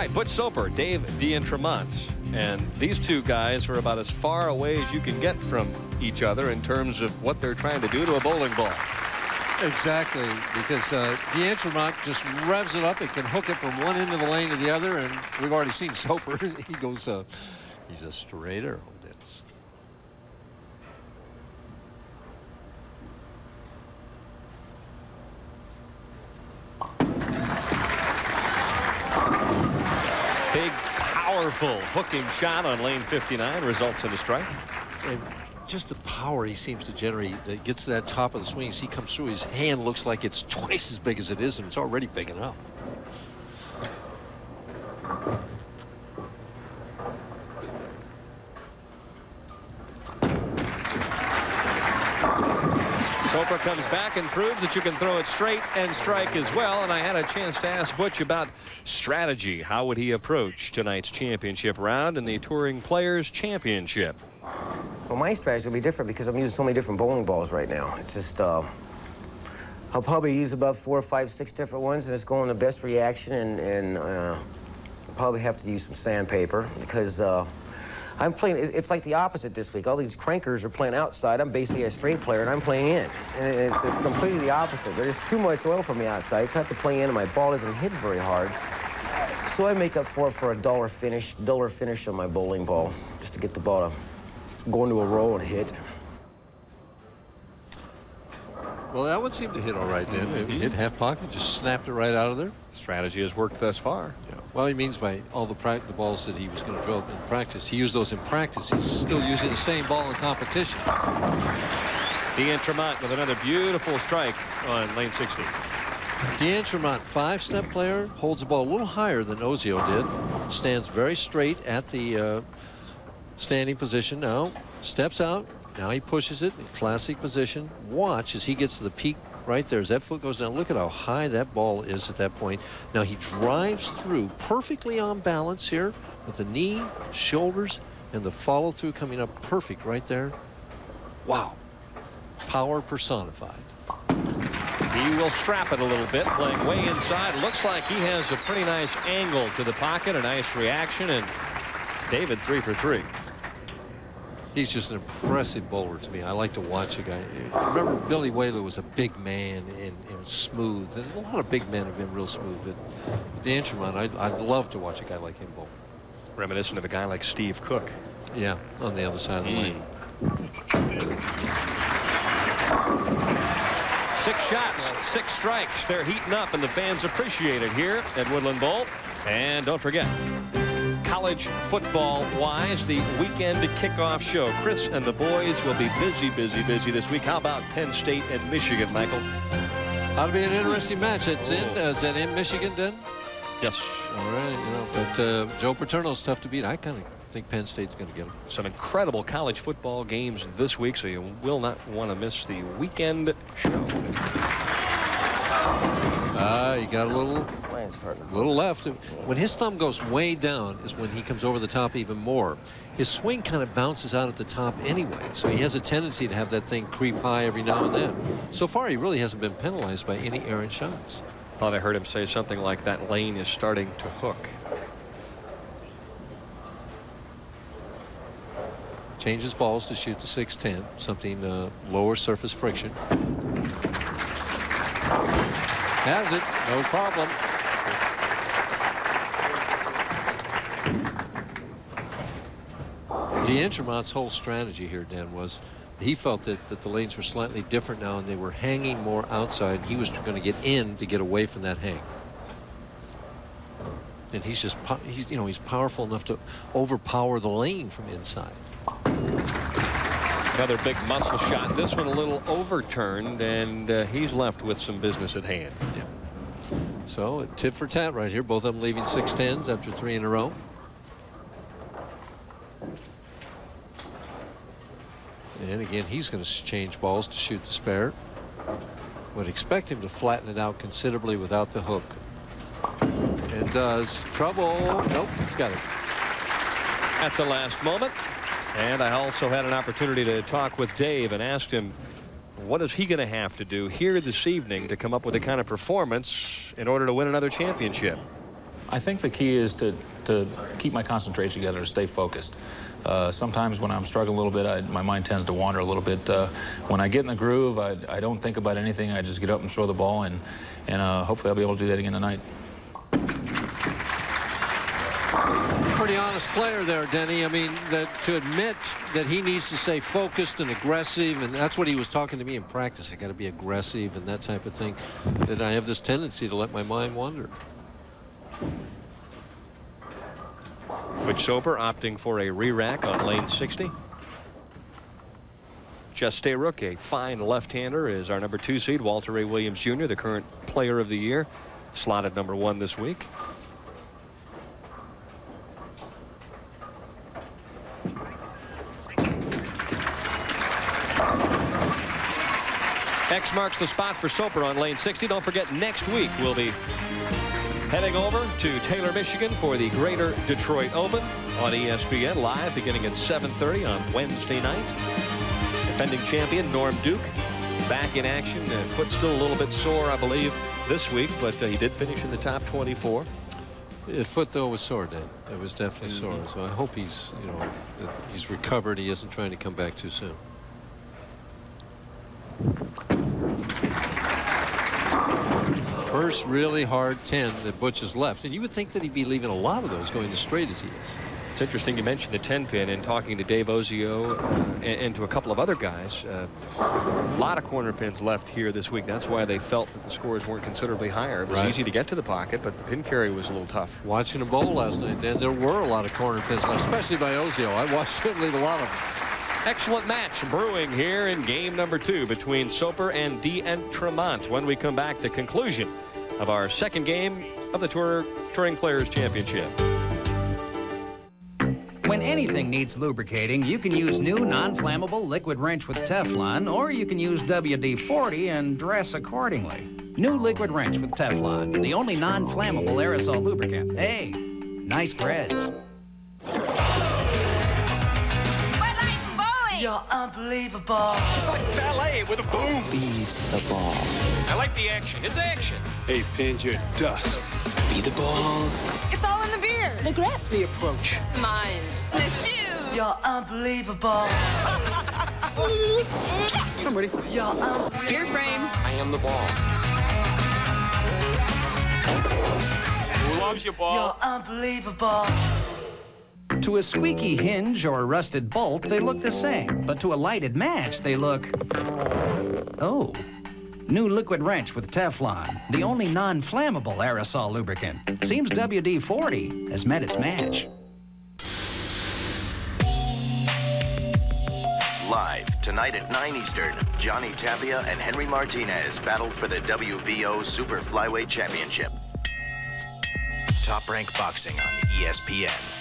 right, Butch Soper, Dave D'Entremont. And these two guys are about as far away as you can get from each other in terms of what they're trying to do to a bowling ball. Exactly, because D'Entremont just revs it up. It can hook it from one end of the lane to the other, and we've already seen Soper. He goes, he's a straight arrow. This. Big, powerful hooking shot on lane 59 results in a strike. And just the power he seems to generate that gets to that top of the swing. As he comes through, his hand looks like it's twice as big as it is, and it's already big enough. Soper comes back and proves that you can throw it straight and strike as well. And I had a chance to ask Butch about strategy. How would he approach tonight's championship round in the Touring Players Championship? Well, my strategy will be different because I'm using so many different bowling balls right now. It's just, I'll probably use about 4, 5, 6 different ones, and it's going the best reaction, and I'll probably have to use some sandpaper because I'm playing, it's like the opposite this week. All these crankers are playing outside. I'm basically a straight player, and I'm playing in. And it's completely the opposite. There's too much oil from the outside, so I have to play in, and my ball doesn't hit very hard. So I make up for it for a duller finish on my bowling ball, just to get the ball to go into a roll and hit. Well, that one seemed to hit all right then. It hit half pocket, just snapped it right out of there. Strategy has worked thus far. Yeah. Well, he means by all the balls that he was going to drill in practice. He used those in practice. He's still using the same ball in competition. D'Entremont with another beautiful strike on lane 60. D'Entremont, 5-step player, holds the ball a little higher than Ozio did. Stands very straight at the standing position now. Steps out. Now he pushes it in classic position. Watch as he gets to the peak right there. As that foot goes down, look at how high that ball is at that point. Now he drives through perfectly on balance here with the knee, shoulders, and the follow through coming up perfect right there. Wow. Power personified. He will strap it a little bit, playing way inside. Looks like he has a pretty nice angle to the pocket, a nice reaction, and David 3 for 3. He's just an impressive bowler to me. I like to watch a guy. Remember, Billy Whaley was a big man and smooth. And a lot of big men have been real smooth. But D'Entremont, I'd love to watch a guy like him bowl. Reminiscent of a guy like Steve Cook. Yeah, on the other side of the lane. 6 shots, 6 strikes. They're heating up, and the fans appreciate it here at Woodland Bowl. And don't forget, college football-wise, the weekend kickoff show. Chris and the boys will be busy this week. How about Penn State and Michigan, Michael? Ought to be an interesting match. It's is that in Michigan, then? Yes. All right. You know, but Joe Paterno's tough to beat. I kind of think Penn State's going to get him. Some incredible college football games this week, so you will not want to miss the weekend show. You got a little left. When his thumb goes way down is when he comes over the top even more. His swing kind of bounces out at the top anyway, so he has a tendency to have that thing creep high every now and then. So far, he really hasn't been penalized by any errant shots. Thought I heard him say something like that lane is starting to hook. Changes balls to shoot the 610, something lower surface friction. Has it, no problem. D'Entremont's whole strategy here, Dan, was he felt that the lanes were slightly different now and they were hanging more outside. He was going to get in to get away from that hang. And he's just, he's powerful enough to overpower the lane from inside. Another big muscle shot. This one a little overturned, and he's left with some business at hand. Yeah. So tit for tat right here. Both of them leaving 610s after 3 in a row. And again, he's going to change balls to shoot the spare. Would expect him to flatten it out considerably without the hook. And does. Trouble. Nope, he's got it. At the last moment. And I also had an opportunity to talk with Dave and asked him, what is he going to have to do here this evening to come up with the kind of performance in order to win another championship? I think the key is to keep my concentration together, to stay focused. Sometimes when I'm struggling a little bit, my mind tends to wander a little bit. When I get in the groove, I don't think about anything. I just get up and throw the ball, and hopefully I'll be able to do that again tonight. Pretty honest player there, Denny. I mean, to admit that he needs to stay focused and aggressive, and that's what he was talking to me in practice. I got to be aggressive and that type of thing, that I have this tendency to let my mind wander. Butch Soper opting for a re-rack on lane 60. Jess Stayrook, a fine left-hander, is our number 2 seed. Walter Ray Williams Jr., the current player of the year, slotted number 1 this week. X marks the spot for Soper on lane 60. Don't forget, next week we'll be heading over to Taylor, Michigan for the Greater Detroit Open on ESPN live beginning at 7:30 on Wednesday night. Defending champion Norm Duke back in action. Foot still a little bit sore, I believe, this week, but he did finish in the top 24. His foot, though, was sore, Dan. It was definitely sore. So I hope he's, he's recovered. He isn't trying to come back too soon. First really hard 10 that Butch has left, and you would think that he'd be leaving a lot of those going as straight as he is. It's interesting you mentioned the 10 pin, and talking to Dave Ozio and to a couple of other guys, a lot of corner pins left here this week. That's why they felt that the scores weren't considerably higher. It was easy to get to the pocket, but the pin carry was a little tough. Watching him bowl last night, Dan, there were a lot of corner pins left, especially by Ozio. I watched him leave a lot of them. Excellent match brewing here in game number 2 between Soper and D'Entremont. When we come back, the conclusion of our second game of the Touring Players Championship. When anything needs lubricating, you can use new non-flammable liquid wrench with Teflon, or you can use WD-40 and dress accordingly. New liquid wrench with Teflon, the only non-flammable aerosol lubricant. Hey, nice threads. You're unbelievable. It's like ballet with a boom. Be the ball. I like the action. It's action. Hey, pins, you're dust. Be the ball. It's all in the beer. The grip. The approach. Mine. The shoes. You're unbelievable. I'm ready. You're unbelievable. Beer frame. I am the ball. Who loves your ball? You're unbelievable. To a squeaky hinge or a rusted bolt, they look the same. But to a lighted match, they look... oh. New liquid wrench with Teflon, the only non-flammable aerosol lubricant. Seems WD-40 has met its match. Live tonight at 9 Eastern, Johnny Tapia and Henry Martinez battle for the WBO Super Flyweight Championship. Top Rank Boxing on ESPN.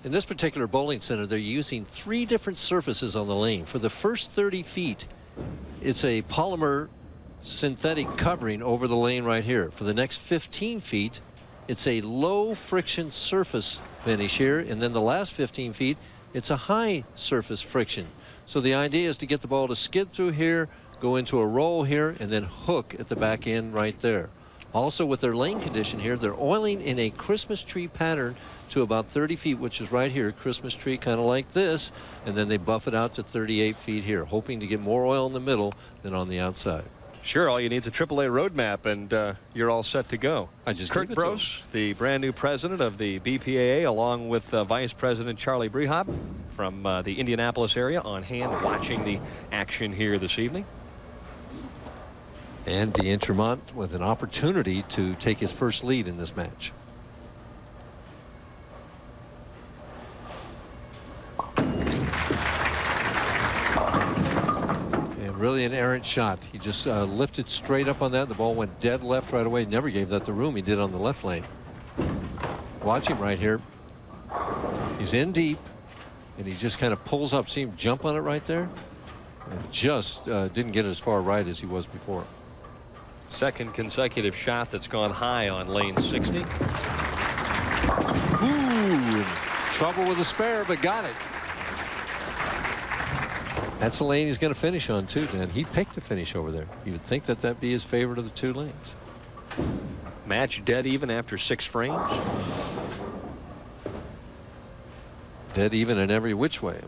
In this particular bowling center, they're using 3 different surfaces on the lane. For the first 30 feet, it's a polymer synthetic covering over the lane right here. For the next 15 feet, it's a low friction surface finish here. And then the last 15 feet, it's a high surface friction. So the idea is to get the ball to skid through here, go into a roll here, and then hook at the back end right there. Also, with their lane condition here, they're oiling in a Christmas tree pattern to about 30 feet, which is right here, Christmas tree, kind of like this, and then they buff it out to 38 feet here, hoping to get more oil in the middle than on the outside. Sure, all you need is a AAA roadmap, and you're all set to go. Kurt Brose, the brand new president of the BPAA, along with Vice President Charlie Brehab from the Indianapolis area, on hand watching the action here this evening. And D'Entremont with an opportunity to take his first lead in this match. And really an errant shot. He just lifted straight up on that. The ball went dead left right away. Never gave that the room he did on the left lane. Watch him right here. He's in deep, and he just kind of pulls up. See him jump on it right there? And just didn't get as far right as he was before. Second consecutive shot that's gone high on lane 60. Ooh, trouble with the spare, but got it. That's the lane he's going to finish on too, Dan. He picked a finish over there. You would think that that'd be his favorite of the 2 lanes. Match dead even after 6 frames. Dead even in every which way. I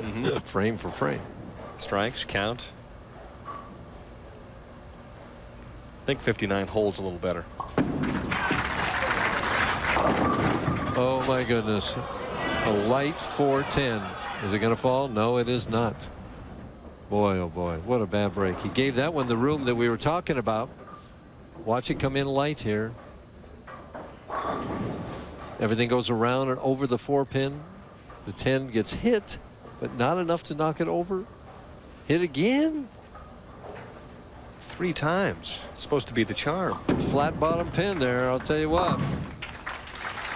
mean, frame for frame. Strikes count. I think 59 holds a little better. Oh my goodness. A light 410. Is it going to fall? No, it is not. Boy, oh boy, what a bad break. He gave that one the room that we were talking about. Watch it come in light here. Everything goes around and over the 4-pin. The 10 gets hit, but not enough to knock it over. Hit again. 3 times. It's supposed to be the charm. Flat bottom pin there, I'll tell you what.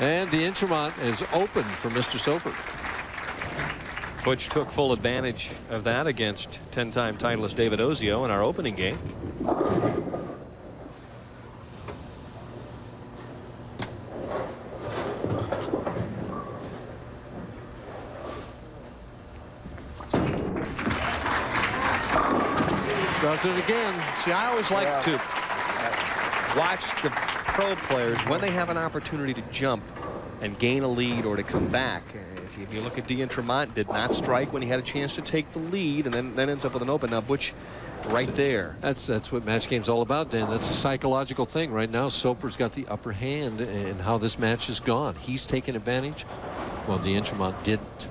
And D'Entremont is open for Mr. Soper. Butch took full advantage of that against 10-time titleist David Ozio in our opening game. Does it again. See, I always like to watch the pro players when they have an opportunity to jump and gain a lead or to come back. If you look at D'Entremont, did not strike when he had a chance to take the lead, and then ends up with an open. Now Butch right there. That's what match game's all about, Dan. That's a psychological thing. Right now, Soper's got the upper hand in how this match has gone. He's taken advantage, while D'Entremont didn't.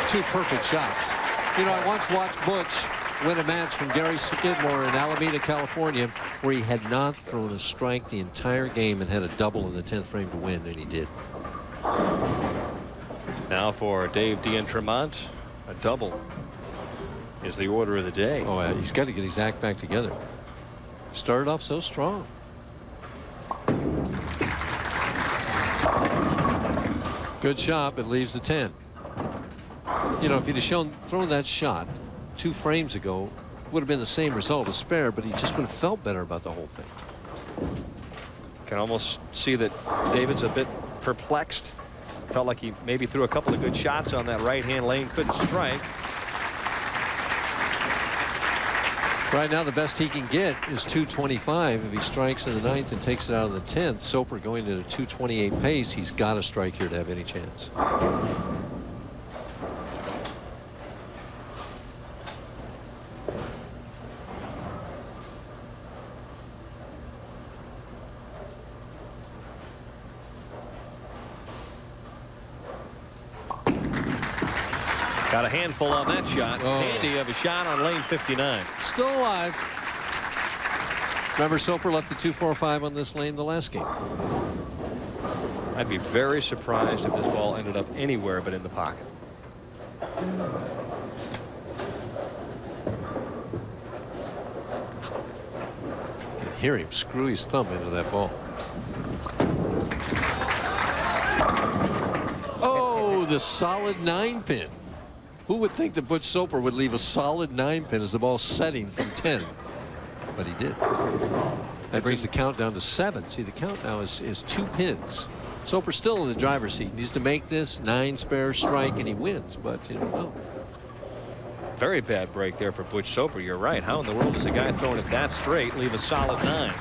Two perfect shots. You know, I once watched Butch win a match from Gary Skidmore in Alameda, California, where he had not thrown a strike the entire game and had a double in the 10th frame to win, and he did. Now for Dave D'Entremont, a double is the order of the day. Oh, he's got to get his act back together. Started off so strong. Good shot, but leaves the 10. You know, if he'd have thrown that shot 2 frames ago, would have been the same result, a spare, but he just would have felt better about the whole thing. Can almost see that David's a bit perplexed. Felt like he maybe threw a couple of good shots on that right-hand lane, couldn't strike. Right now, the best he can get is 225. If he strikes in the 9th and takes it out of the 10th, Soper going at a 228 pace, he's got to strike here to have any chance. Got a handful on that shot. Handy of a shot on lane 59. Still alive. Remember, Soper left the 245 on this lane the last game. I'd be very surprised if this ball ended up anywhere but in the pocket. You can hear him screw his thumb into that ball. Oh, the solid 9-pin. Who would think that Butch Soper would leave a solid 9-pin as the ball setting from 10? But he did. That brings the count down to 7. See, the count now is 2 pins. Soper's still in the driver's seat. He needs to make this 9 spare strike and he wins, but you don't know. Very bad break there for Butch Soper. You're right. How in the world does a guy throwing it that straight leave a solid 9?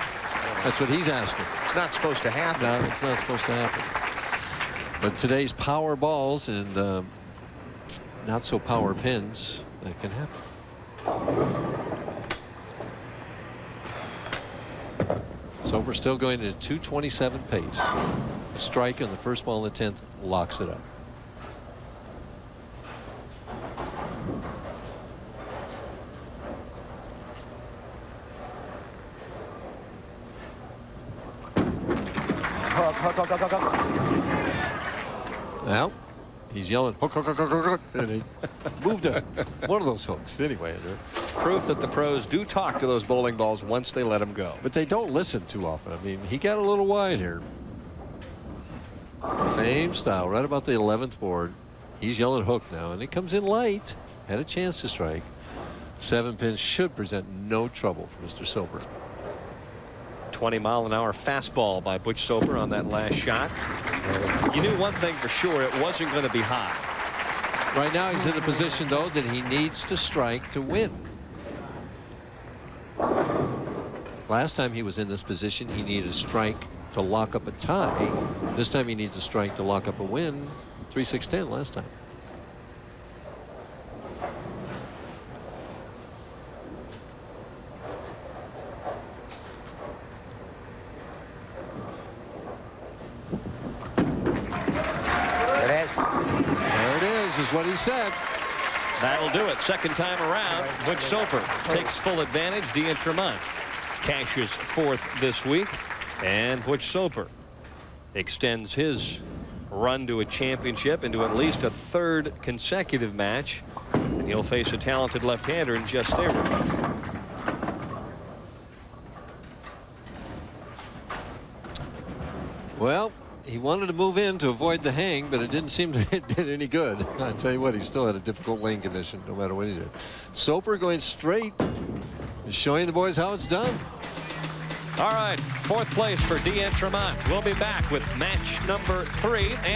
That's what he's asking. It's not supposed to happen. No, it's not supposed to happen. But today's power balls and not so power pins, that can happen. Soper still going at a 227 pace. A strike on the first ball in the 10th locks it up. Well, he's yelling hook, hook, hook, hook, hook, hook, and he moved one of those hooks anyway. Proof that the pros do talk to those bowling balls once they let them go. But they don't listen too often. I mean, he got a little wide here. Same style, right about the 11th board. He's yelling hook now, and it comes in light. Had a chance to strike. 7 pins should present no trouble for Mr. Soper. 20-mile-an-hour fastball by Butch Soper on that last shot. You knew one thing for sure, it wasn't going to be high. Right now he's in the position, though, that he needs to strike to win. Last time he was in this position, he needed a strike to lock up a tie. This time he needs a strike to lock up a win. 3-6-10 last time. There it is what he said. That'll do it. Second time around, Butch Soper takes full advantage. D'Entremont cashes fourth this week. And Butch Soper extends his run to a championship into at least a third consecutive match. And he'll face a talented left-hander in Jeff Soper. Well, he wanted to move in to avoid the hang, but it didn't seem to hit any good. I tell you what, he still had a difficult lane condition no matter what he did. Soper going straight is showing the boys how it's done. All right, fourth place for D'Entremont. We'll be back with match number 3. And